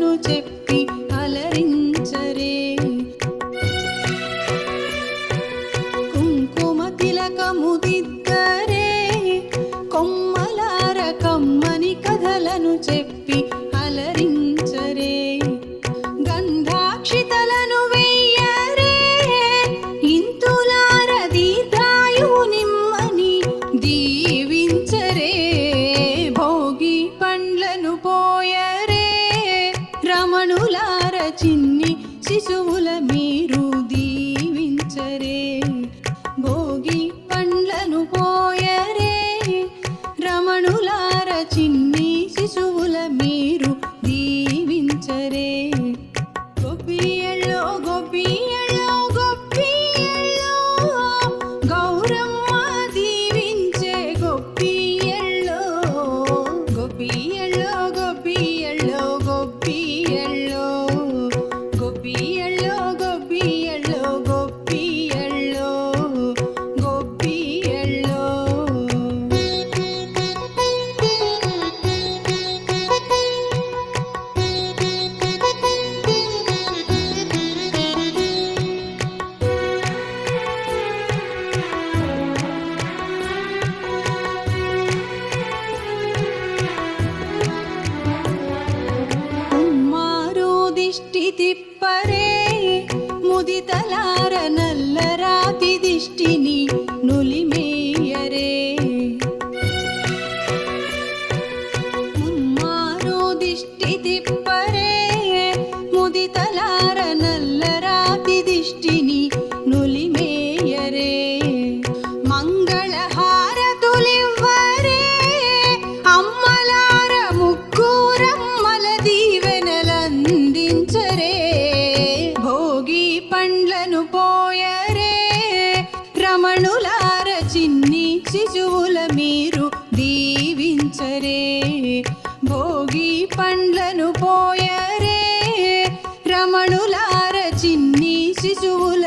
కథలను చెప్పి అలరించరే. కుంకుమ తిలకము దిద్దరే, కొమ్మలార కమ్మని కథలను చెప్పి అలరించరే. గంధాక్షితలను వెయ్యరే, ఇంతులార దీర్ఘాయువు నిమ్మని దీవించరే. భోగి పండ్లను పోయరే, రమణులార చిన్ని శిశువుల మీరు దీవించరే. భోగి పండ్లను పోయరే, రమణులార చిన్ని శిశువుల మీరు దీవించరే. గోపియల్లో గోపియల్లో గోపియల్లో, గౌరమ్మ దీవించే గోపియల్లో. గోపియల్లో గోపియల్లో గోపియల్లో, గోపియల్లో గోపియల్లో గోపియల్లో, గోపియల్లో. కుమ్మారు దిష్టి తిప్పరే, ముదితలార నల్లరాతి దిష్టిని నులిమేయరే. ముమ్మారు దిష్టి తిప్పరే, ముదితలార నల్లరాతి దిష్టిని నులిమేయరే. మంగళహారతులివ్వరే, అమ్మలార ముగ్గురమ్మల దీవెనలందించరే. భోగి పండ్లను పోయరే, రమణులార చిన్ని శిశువుల మీరు దీవించరే. భోగి పండ్లను పోయరే, రమణులార చిన్ని శిశువుల